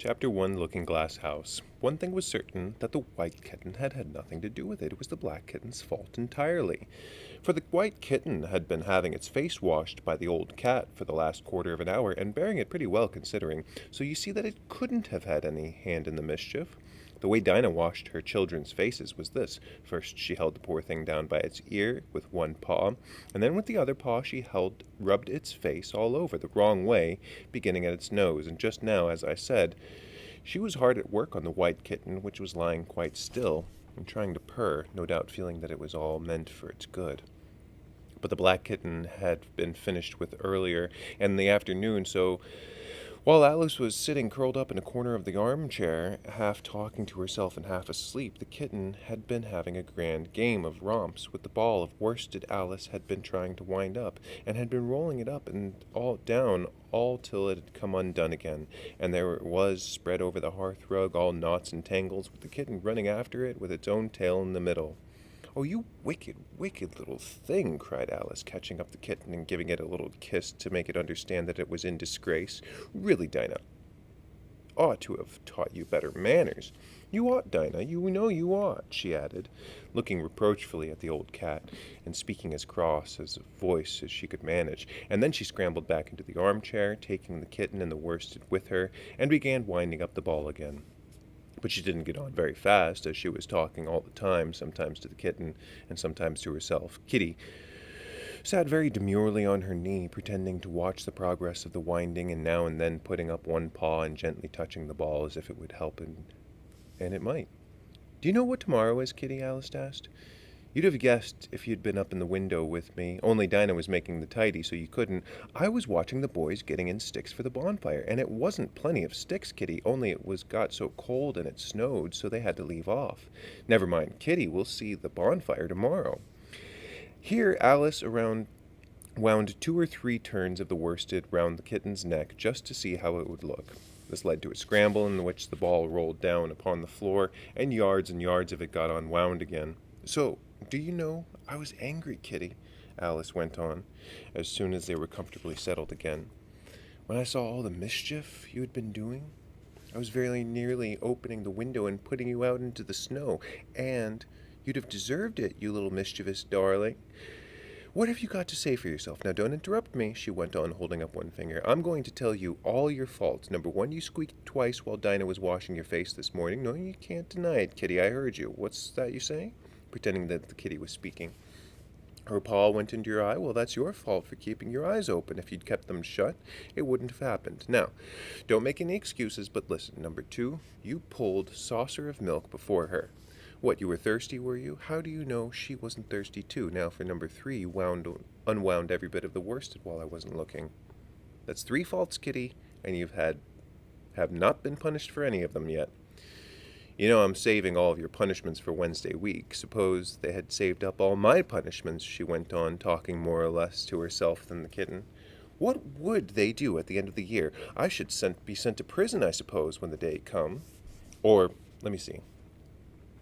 Chapter 1, Looking Glass House. One thing was certain, that the white kitten had had nothing to do with it. It was the black kitten's fault entirely. For the white kitten had been having its face washed by the old cat for the last quarter of an hour, and bearing it pretty well considering, so you see that it couldn't have had any hand in the mischief. The way Dinah washed her children's faces was this. First she held the poor thing down by its ear with one paw, and then with the other paw she rubbed its face all over, the wrong way, beginning at its nose, and just now, as I said, she was hard at work on the white kitten, which was lying quite still, and trying to purr, no doubt feeling that it was all meant for its good. But the black kitten had been finished with earlier in the afternoon, so while Alice was sitting curled up in a corner of the armchair, half talking to herself and half asleep, the kitten had been having a grand game of romps with the ball of worsted Alice had been trying to wind up, and had been rolling it up and all down all till it had come undone again, and there it was spread over the hearth rug, all knots and tangles, with the kitten running after it with its own tail in the middle. "Oh, you wicked, wicked little thing," cried Alice, catching up the kitten and giving it a little kiss to make it understand that it was in disgrace. "Really, Dinah, ought to have taught you better manners. You ought, Dinah, you know you ought," she added, looking reproachfully at the old cat, and speaking as cross as a voice as she could manage. And then she scrambled back into the armchair, taking the kitten and the worsted with her, and began winding up the ball again. But she didn't get on very fast, as she was talking all the time, sometimes to the kitten and sometimes to herself. Kitty sat very demurely on her knee, pretending to watch the progress of the winding, and now and then putting up one paw and gently touching the ball as if it would help, and it might. "Do you know what tomorrow is, Kitty?" Alice asked. "You'd have guessed if you'd been up in the window with me, only Dinah was making the tidy, so you couldn't. I was watching the boys getting in sticks for the bonfire, and it wasn't plenty of sticks, Kitty, only it was got so cold and it snowed, so they had to leave off. Never mind, Kitty, we'll see the bonfire tomorrow." Here Alice wound 2 or 3 turns of the worsted round the kitten's neck, just to see how it would look. This led to a scramble in which the ball rolled down upon the floor, and yards of it got unwound again. "So, do you know, I was angry, Kitty," Alice went on, as soon as they were comfortably settled again, "when I saw all the mischief you had been doing. I was very nearly opening the window and putting you out into the snow, and you'd have deserved it, you little mischievous darling. What have you got to say for yourself? Now don't interrupt me," she went on, holding up one finger. "I'm going to tell you all your faults. Number 1, you squeaked twice while Dinah was washing your face this morning. No, you can't deny it, Kitty, I heard you. What's that you say?" Pretending that the kitty was speaking. "Her paw went into your eye. Well, that's your fault for keeping your eyes open. If you'd kept them shut, it wouldn't have happened. Now, don't make any excuses, but listen. Number 2, you pulled saucer of milk before her. What, you were thirsty, were you? How do you know she wasn't thirsty too? Now for number 3, you unwound every bit of the worsted while I wasn't looking. That's 3 faults, Kitty, and have not been punished for any of them yet. You know I'm saving all of your punishments for Wednesday week. Suppose they had saved up all my punishments," she went on, talking more or less to herself than the kitten. "What would they do at the end of the year? I should be sent to prison, I suppose, when the day come. Or, let me see.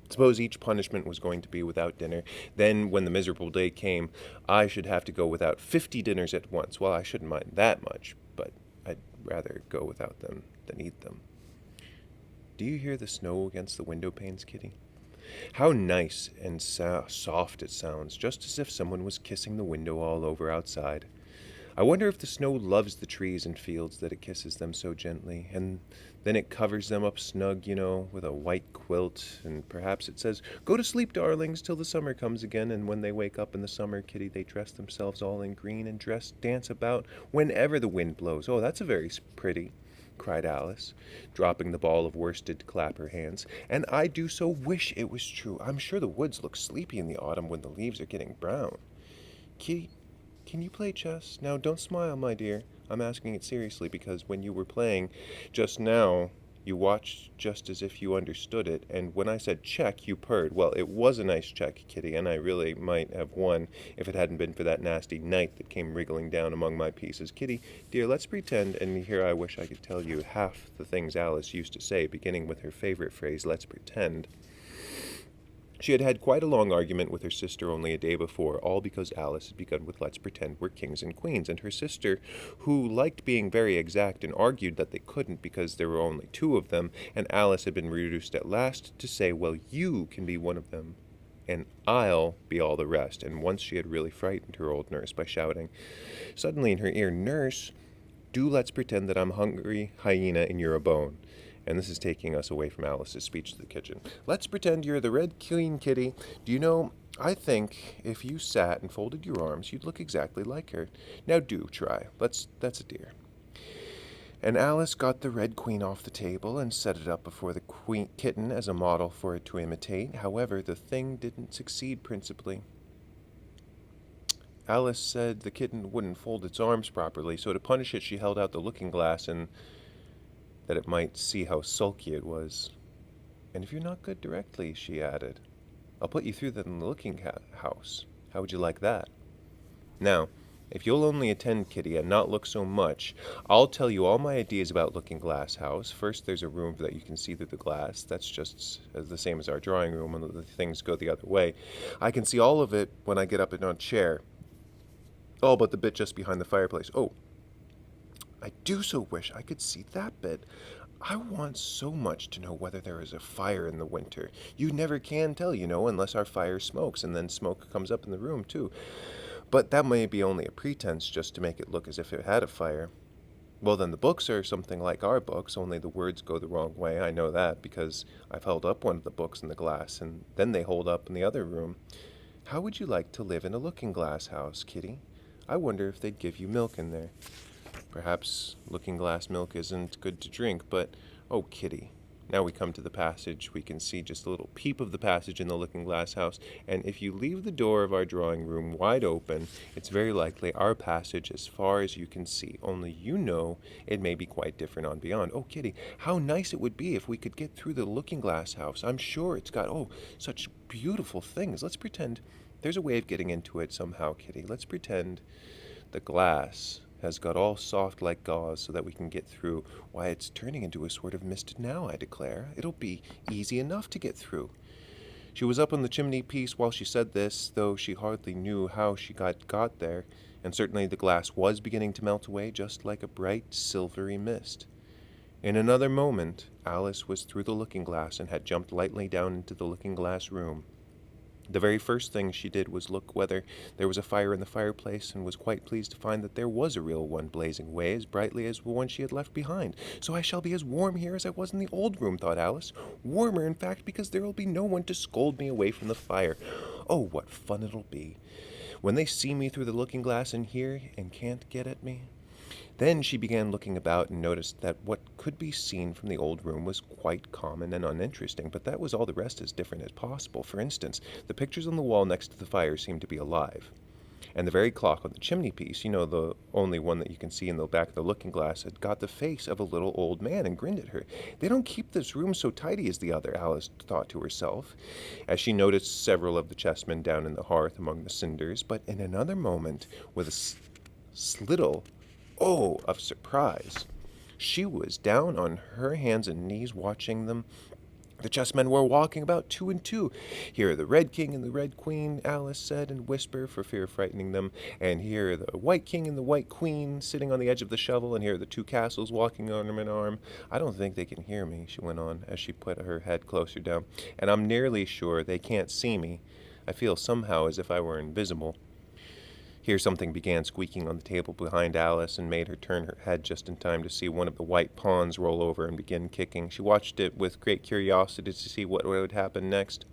Suppose each punishment was going to be without dinner. Then, when the miserable day came, I should have to go without 50 dinners at once. Well, I shouldn't mind that much, but I'd rather go without them than eat them. Do you hear the snow against the window panes, Kitty? How nice and soft it sounds, just as if someone was kissing the window all over outside. I wonder if the snow loves the trees and fields that it kisses them so gently, and then it covers them up snug, you know, with a white quilt, and perhaps it says, 'Go to sleep, darlings, till the summer comes again,' and when they wake up in the summer, Kitty, they dress themselves all in green and dance about whenever the wind blows. Oh, that's a very pretty," cried Alice, dropping the ball of worsted to clap her hands. "And I do so wish it was true. I'm sure the woods look sleepy in the autumn when the leaves are getting brown. Kitty, can you play chess? Now, don't smile, my dear. I'm asking it seriously, because when you were playing just now, you watched just as if you understood it, and when I said check, you purred. Well, it was a nice check, Kitty, and I really might have won if it hadn't been for that nasty knight that came wriggling down among my pieces. Kitty, dear, let's pretend," and here I wish I could tell you half the things Alice used to say, beginning with her favorite phrase, "let's pretend." She had had quite a long argument with her sister only a day before, all because Alice had begun with "Let's pretend we're kings and queens," and her sister, who liked being very exact and argued that they couldn't because there were only two of them, and Alice had been reduced at last to say, "Well, you can be one of them, and I'll be all the rest." And once she had really frightened her old nurse by shouting suddenly in her ear, "Nurse, do let's pretend that I'm hungry hyena and you're a bone." And this is taking us away from Alice's speech to the kitchen. "Let's pretend you're the Red Queen, Kitty. Do you know, I think if you sat and folded your arms, you'd look exactly like her. Now do try. That's a dear." And Alice got the Red Queen off the table and set it up before the kitten as a model for it to imitate. However, the thing didn't succeed principally. Alice said the kitten wouldn't fold its arms properly, so to punish it she held out the looking glass and that it might see how sulky it was. "And if you're not good directly," she added, "I'll put you through the looking house. How would you like that? Now, if you'll only attend, Kitty, and not look so much, I'll tell you all my ideas about Looking Glass House. First, there's a room that you can see through the glass. That's just the same as our drawing room, and the things go the other way. I can see all of it when I get up in a chair. All but the bit just behind the fireplace. Oh, I do so wish I could see that bit. I want so much to know whether there is a fire in the winter. You never can tell, unless our fire smokes, and then smoke comes up in the room, too. But that may be only a pretense, just to make it look as if it had a fire. Well, then the books are something like our books, only the words go the wrong way. I know that, because I've held up one of the books in the glass, and then they hold up in the other room. How would you like to live in a looking-glass house, Kitty? I wonder if they'd give you milk in there. Perhaps looking-glass milk isn't good to drink, but, oh, Kitty." Now we come to the passage. We can see just a little peep of the passage in the looking-glass house, and if you leave the door of our drawing room wide open, it's very likely our passage as far as you can see, only it may be quite different on beyond. Oh, Kitty, how nice it would be if we could get through the looking-glass house. I'm sure it's got, such beautiful things. Let's pretend there's a way of getting into it somehow, Kitty. Let's pretend the glass has got all soft like gauze so that we can get through. Why, it's turning into a sort of mist now, I declare. It'll be easy enough to get through." She was up on the chimney-piece while she said this, though she hardly knew how she got there, and certainly the glass was beginning to melt away just like a bright, silvery mist. In another moment, Alice was through the looking-glass and had jumped lightly down into the looking-glass room. The very first thing she did was look whether there was a fire in the fireplace, and was quite pleased to find that there was a real one blazing away as brightly as the one she had left behind. "So I shall be as warm here as I was in the old room," thought Alice. "Warmer, in fact, because there will be no one to scold me away from the fire. Oh, what fun it'll be when they see me through the looking-glass in here and can't get at me." Then she began looking about and noticed that what could be seen from the old room was quite common and uninteresting, but that was all the rest as different as possible. For instance, the pictures on the wall next to the fire seemed to be alive. And the very clock on the chimney-piece, the only one that you can see in the back of the looking-glass, had got the face of a little old man and grinned at her. "They don't keep this room so tidy as the other," Alice thought to herself, as she noticed several of the chessmen down in the hearth among the cinders. But in another moment, with a slittle of surprise, she was down on her hands and knees watching them. The chessmen were walking about 2 and 2. "Here are the Red King and the Red Queen," Alice said in a whisper for fear of frightening them. "And here are the White King and the White Queen sitting on the edge of the shovel, and here are the two castles walking arm in arm. I don't think they can hear me," she went on as she put her head closer down, "and I'm nearly sure they can't see me. I feel somehow as if I were invisible." Here something began squeaking on the table behind Alice and made her turn her head just in time to see one of the white pawns roll over and begin kicking. She watched it with great curiosity to see what would happen next.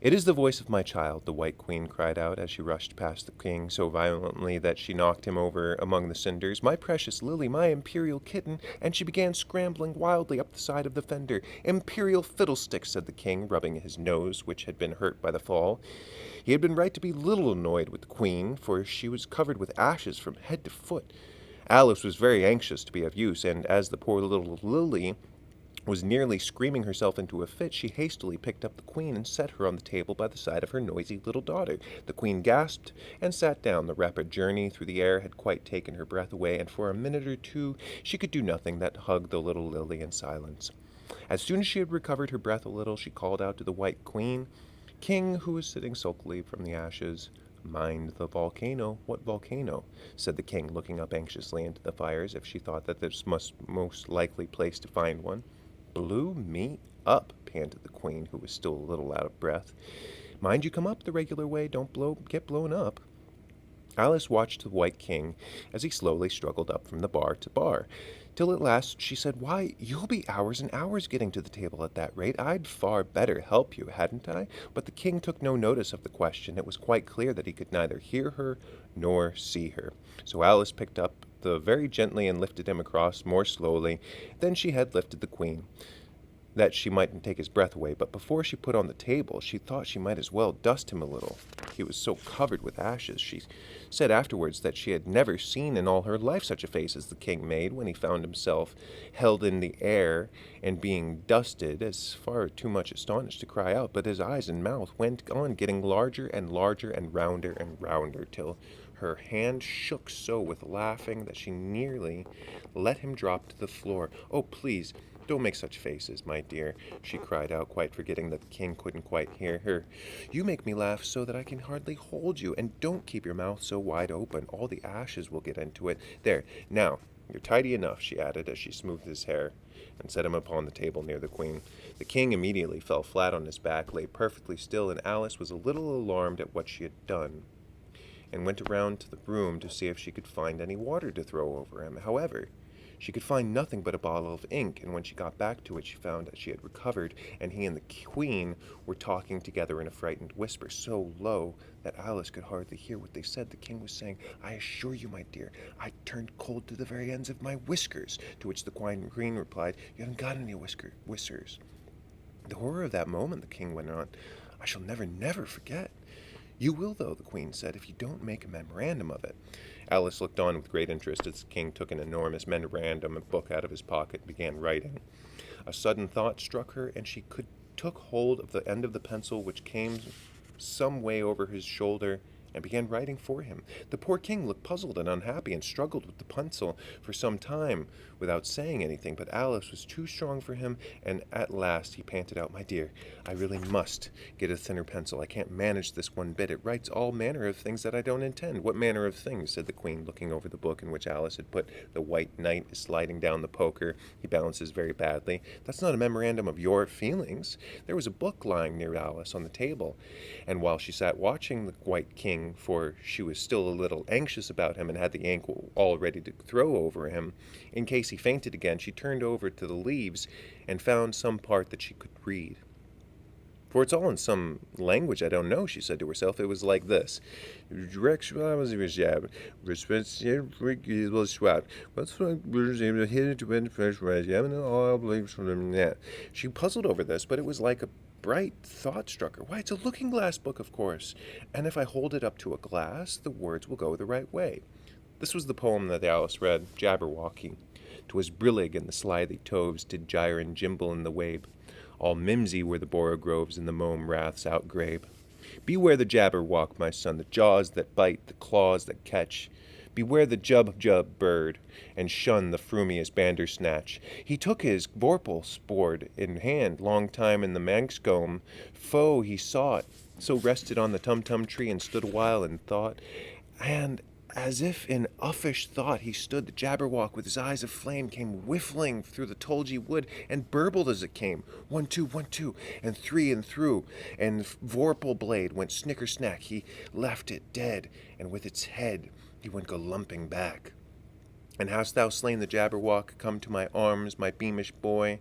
"It is the voice of my child," the White Queen cried out as she rushed past the king so violently that she knocked him over among the cinders. "My precious Lily, my imperial kitten," and she began scrambling wildly up the side of the fender. "Imperial fiddlesticks," said the king, rubbing his nose, which had been hurt by the fall. He had been right to be a little annoyed with the queen, for she was covered with ashes from head to foot. Alice was very anxious to be of use, and as the poor little Lily was nearly screaming herself into a fit, she hastily picked up the queen and set her on the table by the side of her noisy little daughter. The queen gasped and sat down. The rapid journey through the air had quite taken her breath away, and for a minute or two she could do nothing but hug the little Lily in silence. As soon as she had recovered her breath a little, she called out to the White Queen, king, who was sitting sulkily from the ashes. Mind the volcano. What volcano? Said the king, looking up anxiously into the fire as if she thought that this must most likely place to find one. Blew me up, panted the queen, who was still a little out of breath. Mind you come up the regular way, don't get blown up. Alice watched the White King as he slowly struggled up from the bar to bar, till at last she said, Why, you'll be hours and hours getting to the table at that rate. I'd far better help you, hadn't I? But the king took no notice of the question. It was quite clear that he could neither hear her nor see her. So Alice picked up very gently and lifted him across more slowly than she had lifted the queen, that she mightn't take his breath away, but before she put on the table, she thought she might as well dust him a little. He was so covered with ashes. She said afterwards that she had never seen in all her life such a face as the king made when he found himself held in the air and being dusted, as far too much astonished to cry out, but his eyes and mouth went on getting larger and larger and rounder, till her hand shook so with laughing that she nearly let him drop to the floor. Oh, please, don't make such faces, my dear, she cried out, quite forgetting that the king couldn't quite hear her. You make me laugh so that I can hardly hold you, and don't keep your mouth so wide open. All the ashes will get into it. There, now, you're tidy enough, she added as she smoothed his hair and set him upon the table near the queen. The king immediately fell flat on his back, lay perfectly still, and Alice was a little alarmed at what she had done, and went around to the room to see if she could find any water to throw over him. However, she could find nothing but a bottle of ink, and when she got back to it, she found that she had recovered, and he and the queen were talking together in a frightened whisper, so low that Alice could hardly hear what they said. The king was saying, I assure you, my dear, I turned cold to the very ends of my whiskers, to which the queen replied, You haven't got any whiskers. The horror of that moment, the king went on, I shall never forget. You will, though, the queen said, if you don't make a memorandum of it. Alice looked on with great interest as the king took an enormous memorandum book out of his pocket and began writing. A sudden thought struck her, and she took hold of the end of the pencil, which came some way over his shoulder, and began writing for him. The poor king looked puzzled and unhappy and struggled with the pencil for some time without saying anything, but Alice was too strong for him, and at last he panted out, My dear, I really must get a thinner pencil. I can't manage this one bit. It writes all manner of things that I don't intend. What manner of things? Said the queen, looking over the book in which Alice had put the white knight sliding down the poker. He balances very badly. That's not a memorandum of your feelings. There was a book lying near Alice on the table, and while she sat watching the white king, for she was still a little anxious about him and had the ink all ready to throw over him, in case he fainted again, she turned over to the leaves and found some part that she could read. For it's all in some language I don't know, she said to herself. It was like this. She puzzled over this, but it was like a bright thought struck her. Why, it's a looking-glass book, of course, and if I hold it up to a glass, the words will go the right way. This was the poem that Alice read, Jabberwocky. 'Twas brillig and the slithy toves did gyre and gimble in the wabe. All mimsy were the borogoves and the mome raths outgrabe. Beware the jabberwock, my son, the jaws that bite, the claws that catch. Beware the jub bird, and shun the frumious bandersnatch. He took his vorpal sport in hand, long time in the manxcombe. Foe he sought, so rested on the tum-tum tree and stood awhile in thought. And as if in uffish thought he stood, the jabberwock with his eyes of flame came whiffling through the tulgey wood and burbled as it came. 1, 2, 1, 2, and 3 and through, and vorpal blade went snicker-snack. He left it dead, and with its head he went go-lumping back. And hast thou slain the jabberwock? Come to my arms, my beamish boy.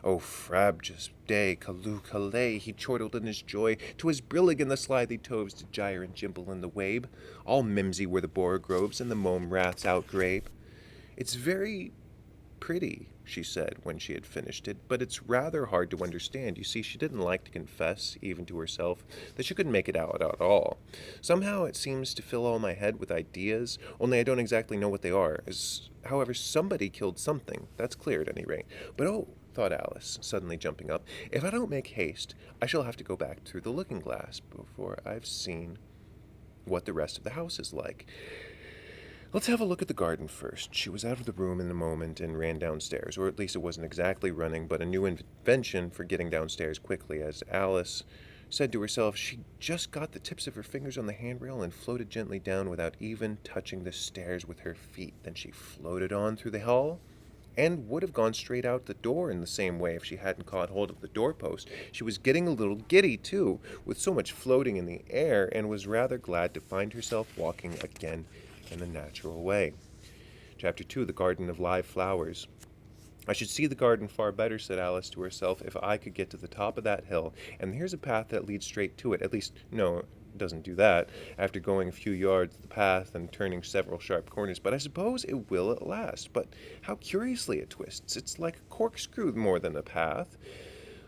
O frabjous day, calloo callay, he chortled in his joy. 'Twas brillig and the slithy toves did gyre and gimble in the wabe. All mimsy were the borogoves and the mome raths outgrabe. It's very pretty, she said when she had finished it, but it's rather hard to understand. You see, she didn't like to confess, even to herself, that she couldn't make it out at all. Somehow it seems to fill all my head with ideas, only I don't exactly know what they are. However, somebody killed something. That's clear at any rate. But oh, thought Alice, suddenly jumping up, if I don't make haste, I shall have to go back through the looking-glass before I've seen what the rest of the house is like. Let's have a look at the garden first. She was out of the room in a moment and ran downstairs, or at least it wasn't exactly running, but a new invention for getting downstairs quickly, as Alice said to herself she just got the tips of her fingers on the handrail and floated gently down without even touching the stairs with her feet. Then she floated on through the hall and would have gone straight out the door in the same way if she hadn't caught hold of the doorpost. She was getting a little giddy, too, with so much floating in the air, and was rather glad to find herself walking again in the natural way. Chapter 2, The Garden of Live Flowers. I should see the garden far better, said Alice to herself, if I could get to the top of that hill, and here's a path that leads straight to it. At least, no, it doesn't do that, after going a few yards the path and turning several sharp corners, but I suppose it will at last. But how curiously it twists. It's like a corkscrew more than a path.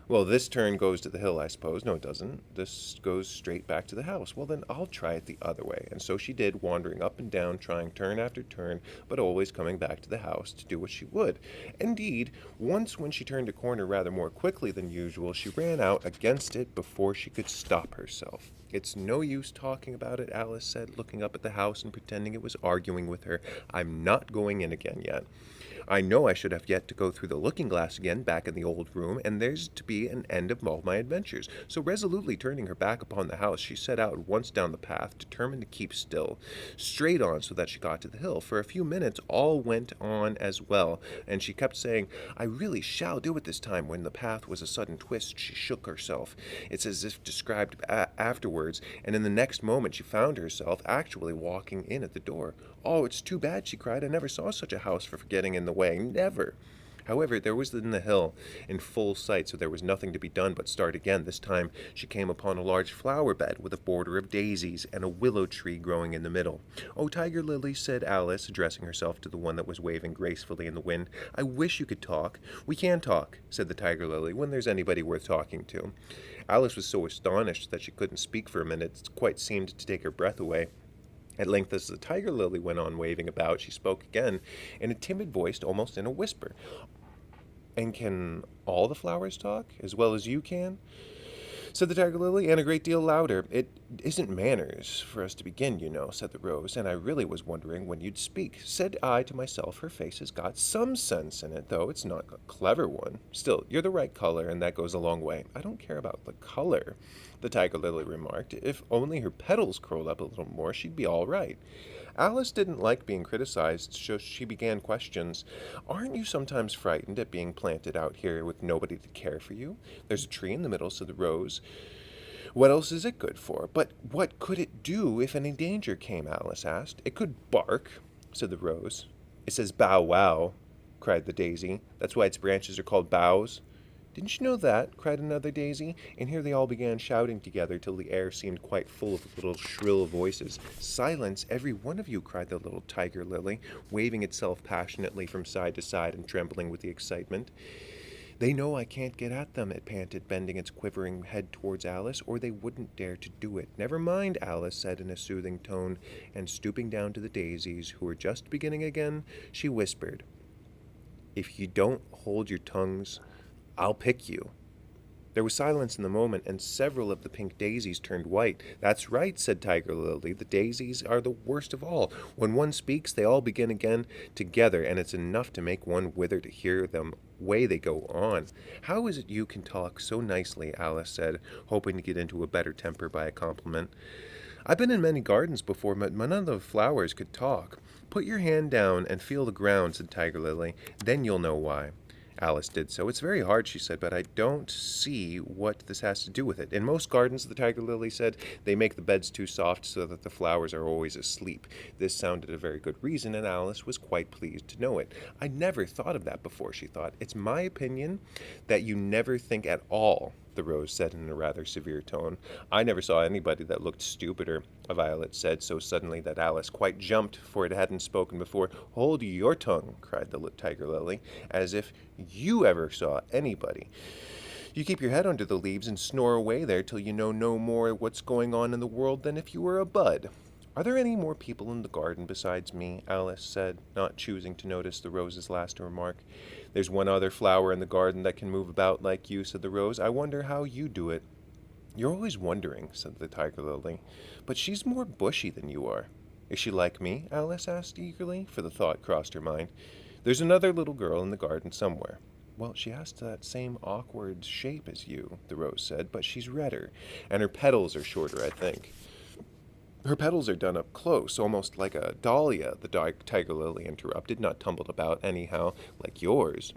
Well, this turn goes to the hill, I suppose. No, it doesn't. This goes straight back to the house. Well, then I'll try it the other way. And so she did, wandering up and down, trying turn after turn, but always coming back to the house to do what she would. Indeed, once when she turned a corner rather more quickly than usual, she ran out against it before she could stop herself. It's no use talking about it, Alice said, looking up at the house and pretending it was arguing with her. I'm not going in again yet. I know I should have yet to go through the looking-glass again back in the old room, and there's to be an end of all my adventures. So resolutely turning her back upon the house, she set out once down the path, determined to keep still, straight on so that she got to the hill. For a few minutes all went on as well, and she kept saying, I really shall do it this time. When the path was a sudden twist, she shook herself. It's as if described afterwards, and in the next moment she found herself actually walking in at the door. Oh, it's too bad, she cried. I never saw such a house for getting in the way. Never. However, there was then the hill in full sight, so there was nothing to be done but start again. This time she came upon a large flower bed with a border of daisies and a willow tree growing in the middle. Oh, Tiger Lily, said Alice, addressing herself to the one that was waving gracefully in the wind, I wish you could talk. We can talk, said the Tiger Lily, when there's anybody worth talking to. Alice was so astonished that she couldn't speak for a minute. It quite seemed to take her breath away. At length, as the Tiger Lily went on waving about, she spoke again, in a timid voice, almost in a whisper. And can all the flowers talk, as well as you can? Said the Tiger Lily, and a great deal louder. It isn't manners for us to begin, you know, said the Rose, and I really was wondering when you'd speak. Said I to myself, her face has got some sense in it, though it's not a clever one. Still, you're the right color, and that goes a long way. I don't care about the color, the Tiger Lily remarked. If only her petals curled up a little more, she'd be all right. Alice didn't like being criticized, so she began questions. Aren't you sometimes frightened at being planted out here with nobody to care for you? There's a tree in the middle, said the Rose. What else is it good for? But what could it do if any danger came? Alice asked. It could bark, said the Rose. It says bow wow, cried the Daisy. That's why its branches are called boughs. Didn't you know that? Cried another Daisy, and here they all began shouting together till the air seemed quite full of little shrill voices. Silence, every one of you, cried the little Tiger Lily, waving itself passionately from side to side and trembling with the excitement. They know I can't get at them, it panted, bending its quivering head towards Alice, or they wouldn't dare to do it. Never mind, Alice said in a soothing tone, and stooping down to the daisies, who were just beginning again, she whispered, If you don't hold your tongues, I'll pick you. There was silence in the moment, and several of the pink daisies turned white. That's right, said Tiger Lily. The daisies are the worst of all. When one speaks, they all begin again together, and it's enough to make one wither to hear them way they go on. How is it you can talk so nicely? Alice said, hoping to get into a better temper by a compliment. I've been in many gardens before, but none of the flowers could talk. Put your hand down and feel the ground, said Tiger Lily. Then you'll know why. Alice did so. It's very hard, she said, but I don't see what this has to do with it. In most gardens, the Tiger Lily said, they make the beds too soft so that the flowers are always asleep. This sounded a very good reason, and Alice was quite pleased to know it. I never thought of that before, she thought. It's my opinion that you never think at all, the Rose said in a rather severe tone. I never saw anybody that looked stupider, Violet said so suddenly that Alice quite jumped, for it hadn't spoken before. Hold your tongue, cried the Tiger Lily, as if you ever saw anybody. You keep your head under the leaves and snore away there till you know no more what's going on in the world than if you were a bud. Are there any more people in the garden besides me? Alice said, not choosing to notice the Rose's last remark. There's one other flower in the garden that can move about like you, said the Rose. I wonder how you do it. You're always wondering, said the Tiger Lily, but she's more bushy than you are. Is she like me? Alice asked eagerly, for the thought crossed her mind. There's another little girl in the garden somewhere. Well, she has that same awkward shape as you, the rose said, but she's redder, and her petals are shorter, I think. Her petals are done up close, almost like a dahlia, the tiger lily interrupted, not tumbled about anyhow, like yours.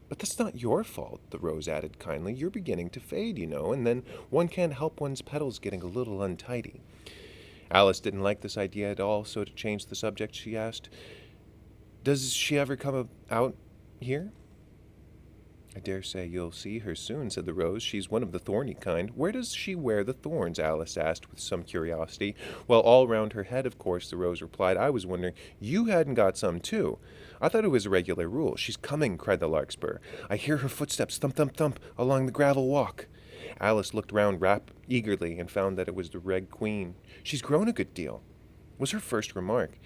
But that's not your fault, the rose added kindly. You're beginning to fade, you know, and then one can't help one's petals getting a little untidy. Alice didn't like this idea at all, so to change the subject, she asked, Does she ever come out here? I dare say you'll see her soon, said the rose. She's one of the thorny kind. Where does she wear the thorns? Alice asked with some curiosity. Well, all round her head, of course, the rose replied. I was wondering, you hadn't got some, too. I thought it was a regular rule. She's coming, cried the larkspur. I hear her footsteps thump, thump, thump along the gravel walk. Alice looked round eagerly and found that it was the Red Queen. She's grown a good deal, was her first remark.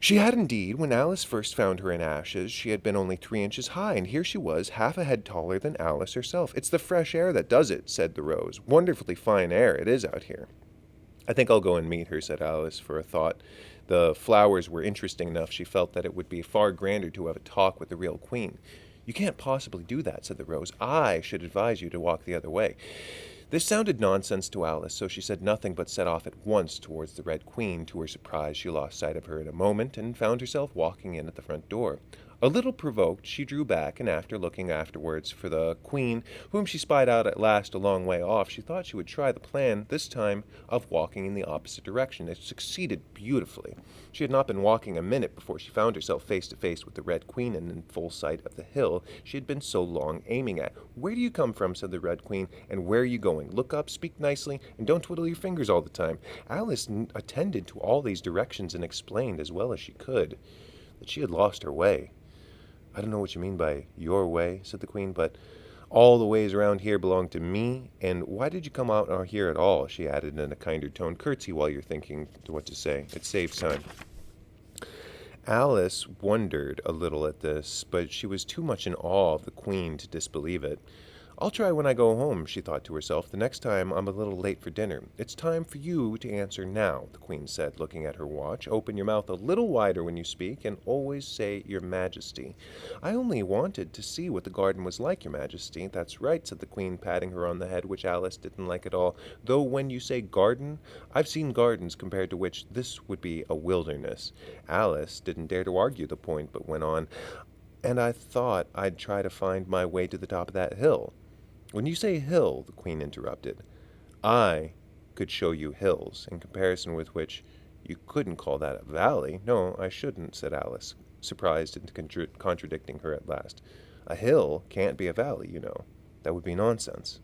She had indeed. When Alice first found her in ashes, she had been only 3 inches high, and here she was, half a head taller than Alice herself. It's the fresh air that does it, said the rose. Wonderfully fine air it is out here. I think I'll go and meet her, said Alice, for a thought. The flowers were interesting enough. She felt that it would be far grander to have a talk with the real queen. You can't possibly do that, said the rose. I should advise you to walk the other way. This sounded nonsense to Alice, so she said nothing but set off at once towards the Red Queen. To her surprise, she lost sight of her in a moment and found herself walking in at the front door. A little provoked, she drew back, and after looking afterwards for the Queen, whom she spied out at last a long way off, she thought she would try the plan, this time, of walking in the opposite direction. It succeeded beautifully. She had not been walking a minute before she found herself face to face with the Red Queen and in full sight of the hill she had been so long aiming at. Where do you come from, said the Red Queen, and where are you going? Look up, speak nicely, and don't twiddle your fingers all the time. Alice attended to all these directions and explained as well as she could that she had lost her way. I don't know what you mean by your way, said the Queen, but all the ways around here belong to me, and why did you come out here at all? She added in a kinder tone. Curtsy while you're thinking what to say. It saves time. Alice wondered a little at this, but she was too much in awe of the Queen to disbelieve it. I'll try when I go home, she thought to herself. The next time I'm a little late for dinner. It's time for you to answer now, the Queen said, looking at her watch. Open your mouth a little wider when you speak, and always say, Your Majesty. I only wanted to see what the garden was like, Your Majesty. That's right, said the Queen, patting her on the head, which Alice didn't like at all. Though when you say garden, I've seen gardens compared to which this would be a wilderness. Alice didn't dare to argue the point, but went on, And I thought I'd try to find my way to the top of that hill. When you say hill, the Queen interrupted, I could show you hills, in comparison with which you couldn't call that a valley. No, I shouldn't, said Alice, surprised into contradicting her at last. A hill can't be a valley, you know. That would be nonsense.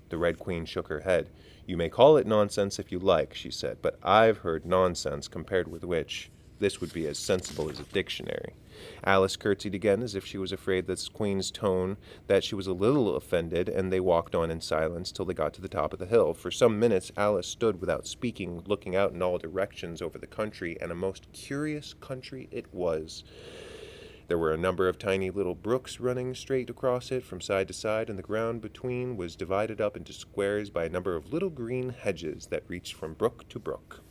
The Red Queen shook her head. You may call it nonsense if you like, she said, but I've heard nonsense compared with which this would be as sensible as a dictionary. Alice curtsied again as if she was afraid that the Queen's tone, that she was a little offended, and they walked on in silence till they got to the top of the hill. For some minutes Alice stood without speaking, looking out in all directions over the country, and a most curious country it was. There were a number of tiny little brooks running straight across it from side to side, and the ground between was divided up into squares by a number of little green hedges that reached from brook to brook.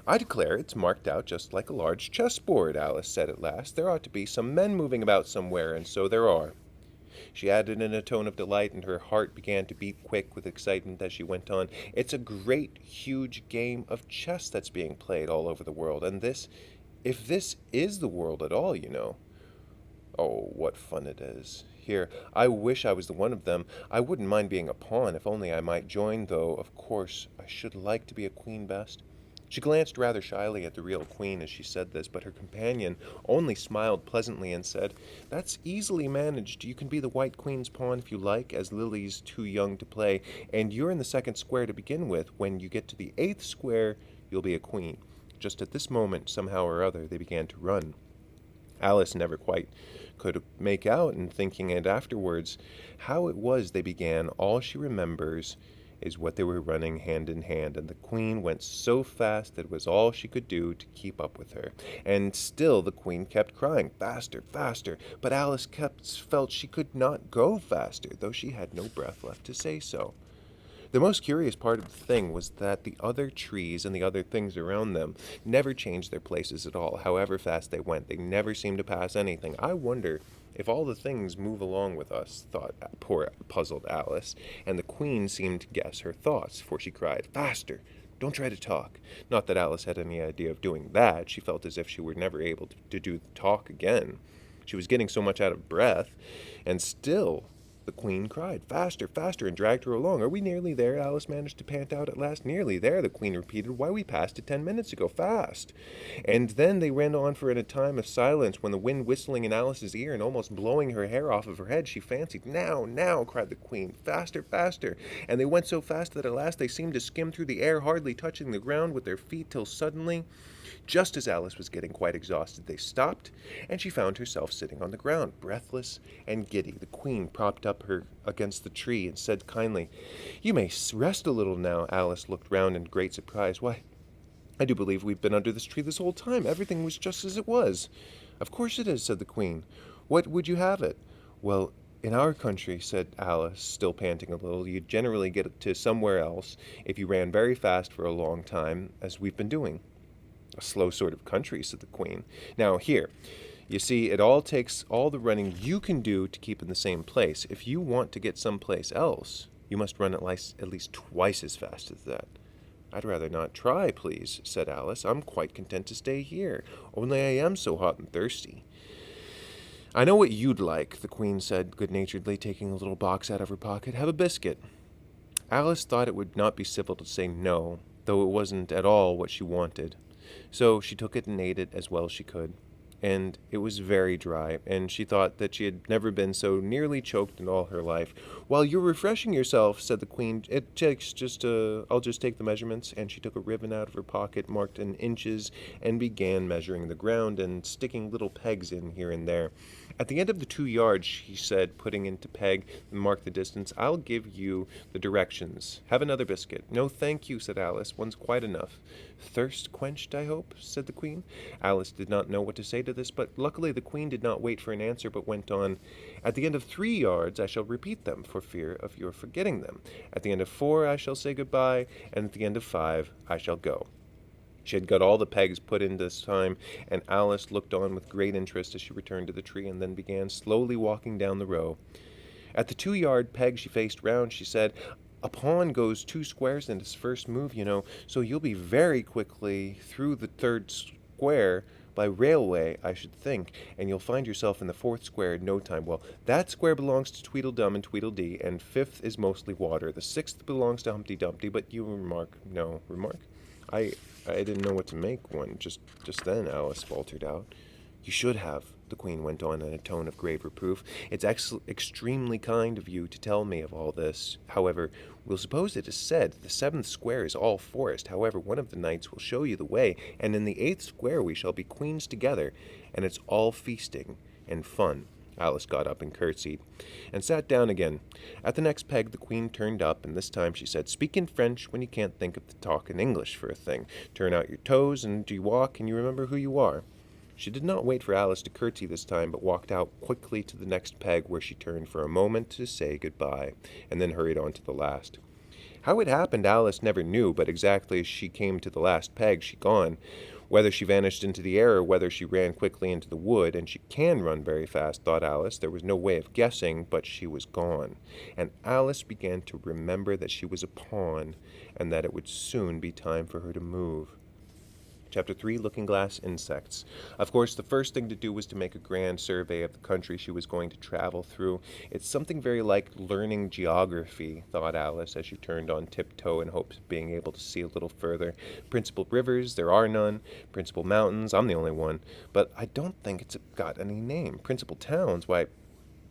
I declare it's marked out just like a large chessboard, Alice said at last. There ought to be some men moving about somewhere, and so there are. She added in a tone of delight, and her heart began to beat quick with excitement as she went on. It's a great, huge game of chess that's being played all over the world, and if this is the world at all, you know. Oh, what fun it is. Here, I wish I was the one of them. I wouldn't mind being a pawn, if only I might join, though, of course, I should like to be a queen best. She glanced rather shyly at the real Queen as she said this, but her companion only smiled pleasantly and said, That's easily managed. You can be the White Queen's pawn if you like, as Lily's too young to play, and you're in the second square to begin with. When you get to the 8th square, you'll be a queen. Just at this moment, somehow or other, they began to run. Alice never quite could make out, in thinking it afterwards, how it was they began. All she remembers is what they were running hand in hand, and the Queen went so fast that it was all she could do to keep up with her. And still the Queen kept crying, Faster, faster, but Alice felt she could not go faster, though she had no breath left to say so. The most curious part of the thing was that the other trees and the other things around them never changed their places at all. However fast they went, they never seemed to pass anything. I wonder If all the things move along with us, thought poor puzzled Alice, and the Queen seemed to guess her thoughts, for she cried, "Faster! Don't try to talk." Not that Alice had any idea of doing that. She felt as if she were never able to do the talk again. She was getting so much out of breath, and still the Queen cried, "Faster, faster," and dragged her along. "Are we nearly there?" Alice managed to pant out at last. "Nearly there," the Queen repeated. "Why, we passed it 10 minutes ago. Fast!" And then they ran on for a time of silence, when the wind whistling in Alice's ear and almost blowing her hair off of her head, she fancied, "Now, now," cried the Queen, "faster, faster!" And they went so fast that at last they seemed to skim through the air, hardly touching the ground with their feet, till suddenly, just as Alice was getting quite exhausted, they stopped, and she found herself sitting on the ground, breathless and giddy. The Queen propped up her against the tree and said kindly, "You may rest a little now." Alice looked round in great surprise. "Why, I do believe we've been under this tree this whole time. Everything was just as it was." "Of course it is," said the Queen. "What would you have it?" "Well, in our country," said Alice, still panting a little, "you'd generally get to somewhere else if you ran very fast for a long time, as we've been doing." "A slow sort of country," said the Queen. "Now, here, you see, it all takes all the running you can do to keep in the same place. If you want to get someplace else, you must run at least twice as fast as that." "I'd rather not try, please," said Alice. "I'm quite content to stay here, only I am so hot and thirsty." "I know what you'd like," the Queen said good-naturedly, taking a little box out of her pocket. "Have a biscuit." Alice thought it would not be civil to say no, though it wasn't at all what she wanted. So she took it and ate it as well as she could, and it was very dry, and she thought that she had never been so nearly choked in all her life. "While you're refreshing yourself," said the Queen, I'll just take the measurements," and she took a ribbon out of her pocket, marked in inches, and began measuring the ground and sticking little pegs in here and there. "At the end of the 2 yards," she said, putting into peg and marked the distance, "I'll give you the directions. Have another biscuit." "No, thank you," said Alice. "One's quite enough." "Thirst quenched, I hope?" said the Queen. Alice did not know what to say to this, but luckily the Queen did not wait for an answer, but went on, "At the end of 3 yards I shall repeat them, for fear of your forgetting them. At the end of 4 I shall say goodbye, and at the end of 5 I shall go." She had got all the pegs put in this time, and Alice looked on with great interest as she returned to the tree, and then began slowly walking down the row. At the 2 yard peg she faced round. She said, "A pawn goes 2 squares in its first move, you know, so you'll be very quickly through the third square by railway, I should think, and you'll find yourself in the fourth square in no time. Well, that square belongs to Tweedledum and Tweedledee, and fifth is mostly water. The sixth belongs to Humpty Dumpty, but you remark." "No, remark?" I didn't know what to make one just then," Alice faltered out. "You should have," the Queen went on in a tone of grave reproof. "It's extremely kind of you to tell me of all this. However, we'll suppose it is said the 7th square is all forest. However, one of the knights will show you the way, and in the 8th square we shall be queens together, and it's all feasting and fun." Alice got up and curtsied, and sat down again. At the next peg the Queen turned up, and this time she said, "Speak in French when you can't think of the talk in English for a thing. Turn out your toes, and do you walk, and you remember who you are." She did not wait for Alice to curtsy this time, but walked out quickly to the next peg, where she turned for a moment to say goodbye, and then hurried on to the last. How it happened Alice never knew, but exactly as she came to the last peg she gone. Whether she vanished into the air or whether she ran quickly into the wood, and she can run very fast, thought Alice, there was no way of guessing, but she was gone. And Alice began to remember that she was a pawn, and that it would soon be time for her to move. Chapter 3, Looking-Glass Insects. Of course, the first thing to do was to make a grand survey of the country she was going to travel through. It's something very like learning geography, thought Alice, as she turned on tiptoe in hopes of being able to see a little further. Principal rivers, there are none. Principal mountains, I'm the only one. But I don't think it's got any name. Principal towns, why,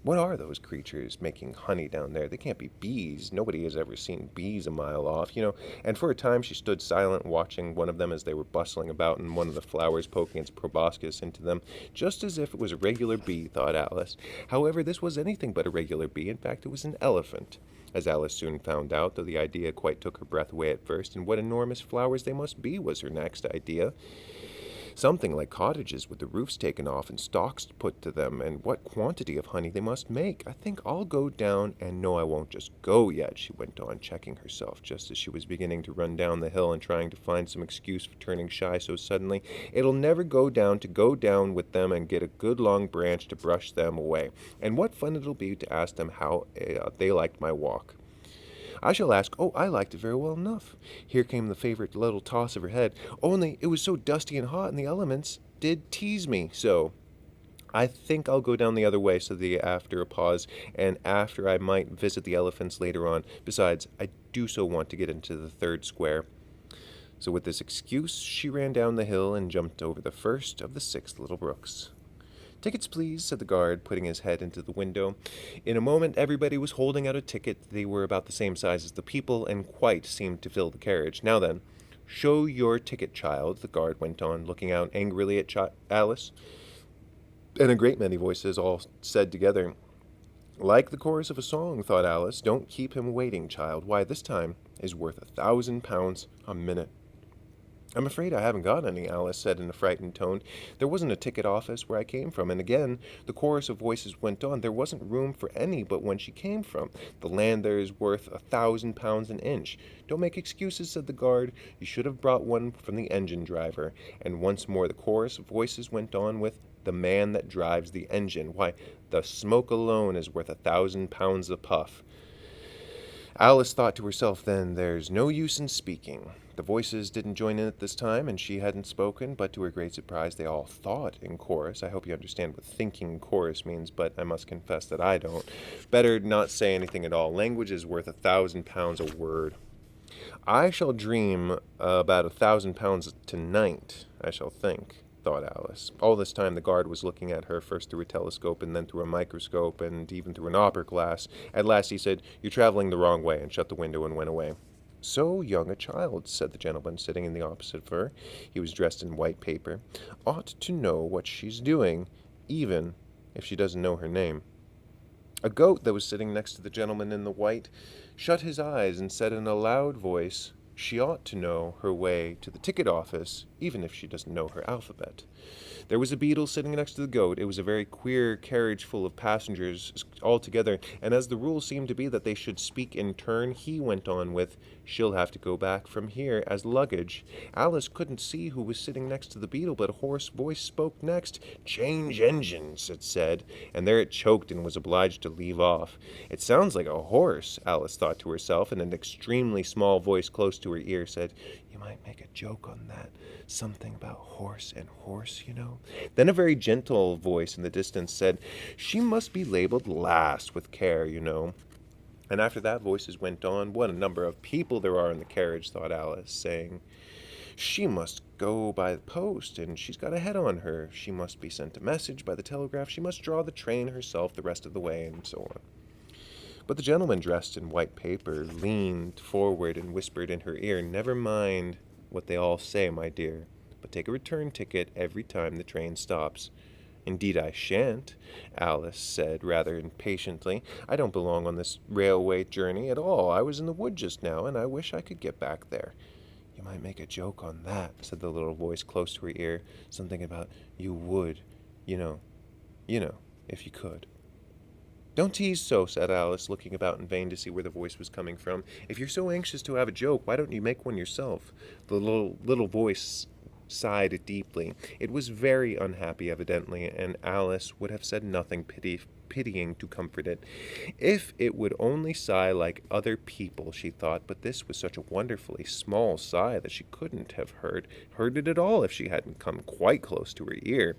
what are those creatures making honey down there? They can't be bees. Nobody has ever seen bees a mile off, you know. And for a time she stood silent, watching one of them as they were bustling about, and one of the flowers poking its proboscis into them, just as if it was a regular bee, thought Alice. However, this was anything but a regular bee. In fact, it was an elephant, as Alice soon found out, though the idea quite took her breath away at first, and what enormous flowers they must be was her next idea. Something like cottages with the roofs taken off and stalks put to them, and what quantity of honey they must make. I think I'll go down, and no, I won't just go yet, she went on, checking herself just as she was beginning to run down the hill and trying to find some excuse for turning shy so suddenly. It'll never go down to go down with them and get a good long branch to brush them away. And what fun it'll be to ask them how they liked my walk. I shall ask, oh, I liked it very well enough. Here came the favorite little toss of her head. Only it was so dusty and hot, and the elements did tease me so. I think I'll go down the other way, said the after a pause, and after I might visit the elephants later on. Besides, I do so want to get into the third square. So with this excuse, she ran down the hill and jumped over the first of the 6 little brooks. Tickets, please, said the guard, putting his head into the window. In a moment, everybody was holding out a ticket. They were about the same size as the people, and quite seemed to fill the carriage. Now then, show your ticket, child, the guard went on, looking out angrily at Alice. And a great many voices all said together, like the chorus of a song, thought Alice. Don't keep him waiting, child. Why, this time is worth £1,000 a minute. I'm afraid I haven't got any, Alice said in a frightened tone. There wasn't a ticket office where I came from, and again the chorus of voices went on. There wasn't room for any but when she came from. The land there is worth £1,000 an inch. Don't make excuses, said the guard. You should have brought one from the engine driver. And once more the chorus of voices went on with, the man that drives the engine. Why, the smoke alone is worth £1,000 a puff. Alice thought to herself then, there's no use in speaking. The voices didn't join in at this time, and she hadn't spoken, but to her great surprise they all thought in chorus. I hope you understand what thinking in chorus means, but I must confess that I don't. Better not say anything at all. Language is worth £1,000 a word. I shall dream about £1,000 tonight, I shall think, thought Alice. All this time the guard was looking at her, first through a telescope and then through a microscope and even through an opera glass. At last he said, "You're traveling the wrong way," and shut the window and went away. So young a child, said the gentleman sitting in the opposite of her. He was dressed in white paper. Ought to know what she's doing, even if she doesn't know her name. A goat that was sitting next to the gentleman in the white shut his eyes and said in a loud voice, she ought to know her way to the ticket office, even if she doesn't know her alphabet. There was a beetle sitting next to the goat. It was a very queer carriage full of passengers all together, and as the rule seemed to be that they should speak in turn, he went on with, she'll have to go back from here as luggage. Alice couldn't see who was sitting next to the beetle, but a hoarse voice spoke next. Change engines, it said, and there it choked and was obliged to leave off. It sounds like a horse, Alice thought to herself, and an extremely small voice close to her ear said, you might make a joke on that. Something about horse and horse, you know. Then a very gentle voice in the distance said, she must be labeled last with care, you know. And after that voices went on. What a number of people there are in the carriage, thought Alice, saying, she must go by the post, and she's got a head on her. She must be sent a message by the telegraph. She must draw the train herself the rest of the way, and so on. But the gentleman dressed in white paper leaned forward and whispered in her ear, never mind what they all say, my dear, but take a return ticket every time the train stops. Indeed I shan't, Alice said rather impatiently. I don't belong on this railway journey at all. I was in the wood just now, and I wish I could get back there. You might make a joke on that, said the little voice close to her ear. Something about you would, you know, if you could. Don't tease so, said Alice, looking about in vain to see where the voice was coming from. If you're so anxious to have a joke, why don't you make one yourself? The little voice sighed deeply. It was very unhappy, evidently, and Alice would have said nothing pitying to comfort it. If it would only sigh like other people, she thought, but this was such a wonderfully small sigh that she couldn't have heard it at all if she hadn't come quite close to her ear.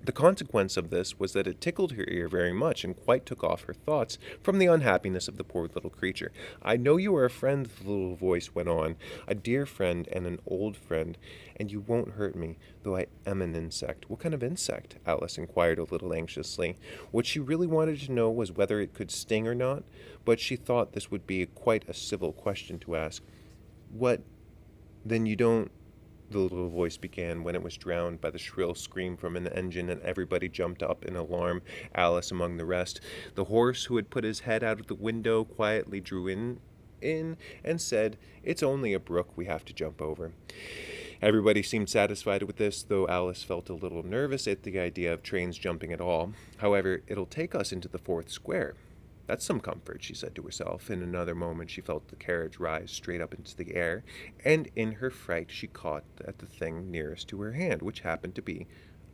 The consequence of this was that it tickled her ear very much and quite took off her thoughts from the unhappiness of the poor little creature. I know you are a friend, the little voice went on, a dear friend and an old friend, and you won't hurt me, though I am an insect. What kind of insect? Alice inquired a little anxiously. What she really wanted to know was whether it could sting or not, but she thought this would be quite a civil question to ask. What, then you don't... The little voice began, when it was drowned by the shrill scream from an engine, and everybody jumped up in alarm, Alice among the rest. The horse, who had put his head out of the window, quietly drew in and said, it's only a brook we have to jump over. Everybody seemed satisfied with this, though Alice felt a little nervous at the idea of trains jumping at all. However, it'll take us into the fourth square. That's some comfort, she said to herself. In another moment, she felt the carriage rise straight up into the air, and in her fright, she caught at the thing nearest to her hand, which happened to be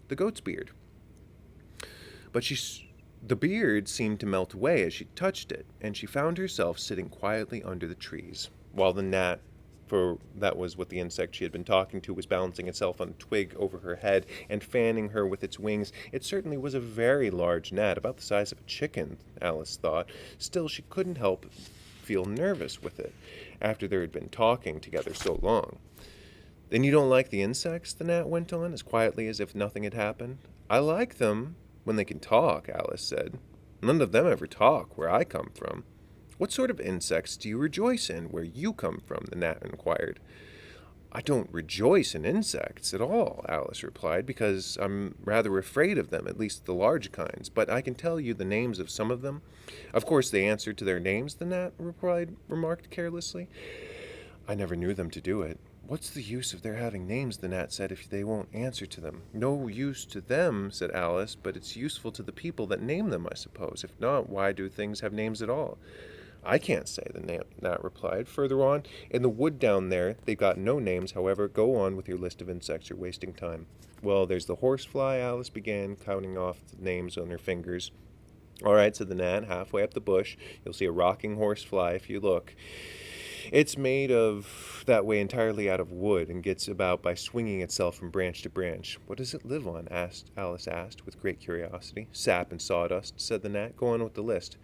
the goat's beard. But the beard seemed to melt away as she touched it, and she found herself sitting quietly under the trees, while the gnat, for that was what the insect she had been talking to, was balancing itself on a twig over her head and fanning her with its wings. It certainly was a very large gnat, about the size of a chicken, Alice thought. Still, she couldn't help feel nervous with it, after they had been talking together so long. "Then you don't like the insects?" the gnat went on, as quietly as if nothing had happened. "I like them when they can talk," Alice said. "None of them ever talk where I come from." "What sort of insects do you rejoice in where you come from?" the gnat inquired. "I don't rejoice in insects at all," Alice replied, "because I'm rather afraid of them, at least the large kinds, but I can tell you the names of some of them." "Of course they answer to their names," the gnat remarked carelessly. "I never knew them to do it." "What's the use of their having names," the gnat said, "if they won't answer to them?" "No use to them," said Alice, "but it's useful to the people that name them, I suppose. If not, why do things have names at all?" "I can't say," the gnat replied. "Further on, in the wood down there, they've got no names. However, go on with your list of insects. You're wasting time." "Well, there's the horsefly," Alice began, counting off the names on her fingers. "All right," said the gnat, halfway up the bush. "You'll see a rocking horsefly if you look. It's made of that way entirely out of wood and gets about by swinging itself from branch to branch." "What does it live on?" Alice asked, with great curiosity. "Sap and sawdust," said the gnat. "Go on with the list."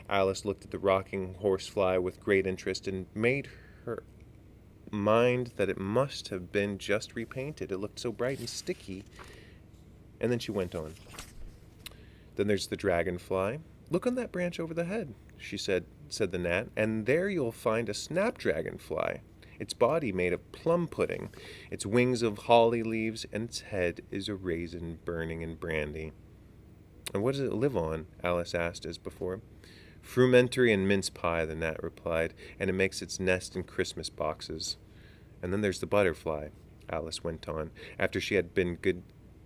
Alice looked at the rocking horsefly with great interest and made her mind that it must have been just repainted. It looked so bright and sticky. And then she went on. "Then there's the dragonfly. Look on that branch over the head," she said the gnat, "and there you'll find a snapdragonfly. Its body made of plum pudding, its wings of holly leaves, and its head is a raisin burning in brandy." "And what does it live on?" Alice asked as before. "Frumentary and mince pie," the gnat replied, "and it makes its nest in Christmas boxes." "And then there's the butterfly," Alice went on, after she had been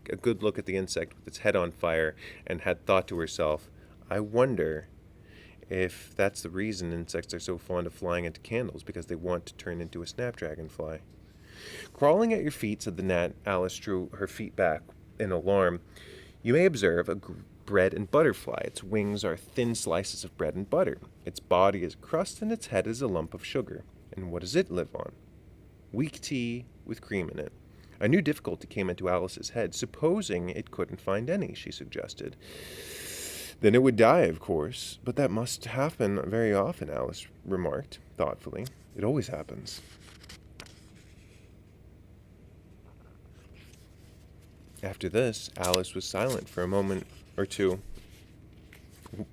a good look at the insect with its head on fire, and had thought to herself, "I wonder if that's the reason insects are so fond of flying into candles, because they want to turn into a snapdragonfly." "Crawling at your feet," said the gnat. Alice drew her feet back in alarm. "You may observe a bread and butterfly. Its wings are thin slices of bread and butter. Its body is crust, and its head is a lump of sugar. And what does it live on?" "Weak tea with cream in it." A new difficulty came into Alice's head. "Supposing it couldn't find any," she suggested. "Then it would die, of course. But that must happen very often," Alice remarked thoughtfully. "It always happens." After this, Alice was silent for a moment or two,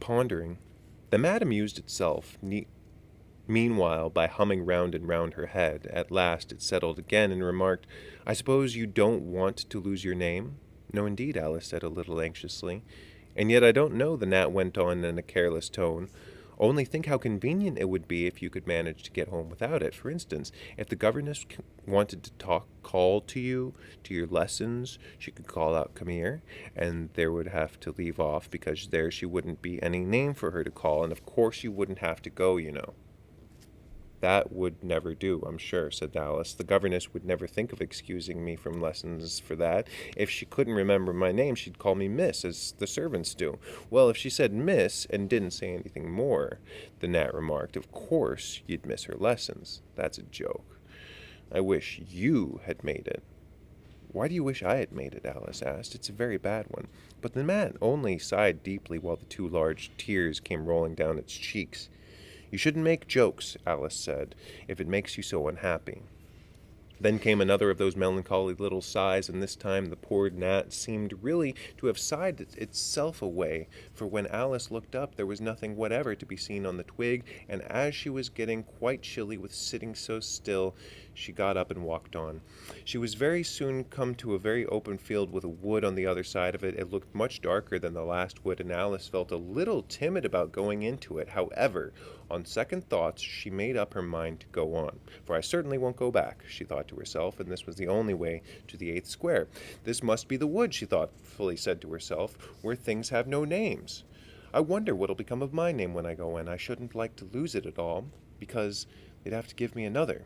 pondering. The mat amused itself meanwhile by humming round and round her head. At last it settled again and remarked, "I suppose you don't want to lose your name?" "No, indeed," Alice said a little anxiously. "And yet I don't know," the gnat went on in a careless tone. "Only think how convenient it would be if you could manage to get home without it. For instance, if the governess wanted to call to you, to your lessons, she could call out, 'Come here,' and there would have to leave off, because there she wouldn't be any name for her to call, and of course you wouldn't have to go, you know." "That would never do, I'm sure," said Alice. "The governess would never think of excusing me from lessons for that. If she couldn't remember my name, she'd call me Miss, as the servants do." "Well, if she said Miss and didn't say anything more," the gnat remarked, "of course you'd miss her lessons." "That's a joke. I wish you had made it." "Why do you wish I had made it?" Alice asked. "It's a very bad one." But the gnat only sighed deeply while the two large tears came rolling down its cheeks. "You shouldn't make jokes," Alice said, "if it makes you so unhappy." Then came another of those melancholy little sighs, and this time the poor gnat seemed really to have sighed itself away, for when Alice looked up there was nothing whatever to be seen on the twig, and as she was getting quite chilly with sitting so still, she got up and walked on. She was very soon come to a very open field with a wood on the other side of it. It looked much darker than the last wood, and Alice felt a little timid about going into it. However, on second thoughts, she made up her mind to go on. "For I certainly won't go back," she thought thought to herself, and this was the only way to the 8th square. This must be the wood, she thoughtfully said to herself, where things have no names. I wonder what'll become of my name when I go in. I shouldn't like to lose it at all, because they'd have to give me another,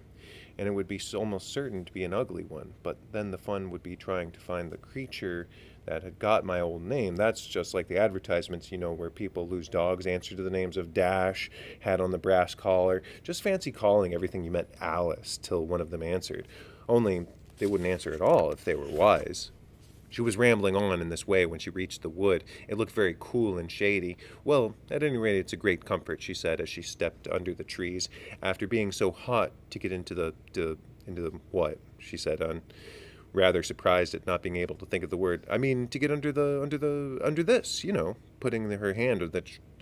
and it would be almost certain to be an ugly one. But then the fun would be trying to find the creature that had got my old name. That's just like the advertisements, where people lose dogs answer to the names of Dash, had on the brass collar. Just fancy calling everything you meant Alice till one of them answered. Only they wouldn't answer at all if they were wise. She was rambling on in this way when she reached the wood. It looked very cool and shady. Well, at any rate, it's a great comfort, she said as she stepped under the trees. After being so hot to get into the what? She said, rather surprised at not being able to think of the word. I mean, to get under this, putting her hand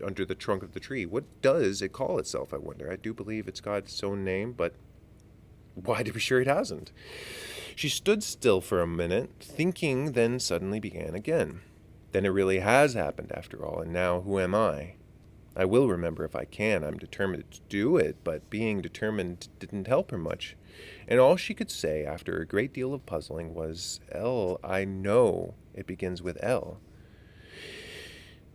under the trunk of the tree. What does it call itself, I wonder? I do believe it's got its own name, but why to be sure it hasn't? She stood still for a minute, thinking, then suddenly began again. Then it really has happened after all, and now who am I? I will remember if I can. I'm determined to do it, but being determined didn't help her much. And all she could say, after a great deal of puzzling, was, L, I know it begins with L.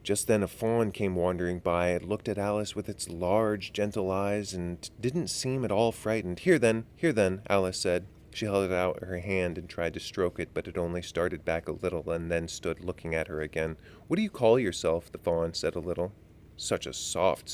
Just then a fawn came wandering by. It looked at Alice with its large, gentle eyes, and didn't seem at all frightened. Here then, Alice said. She held out her hand and tried to stroke it, but it only started back a little and then stood looking at her again. What do you call yourself? The fawn said a little. Such a soft,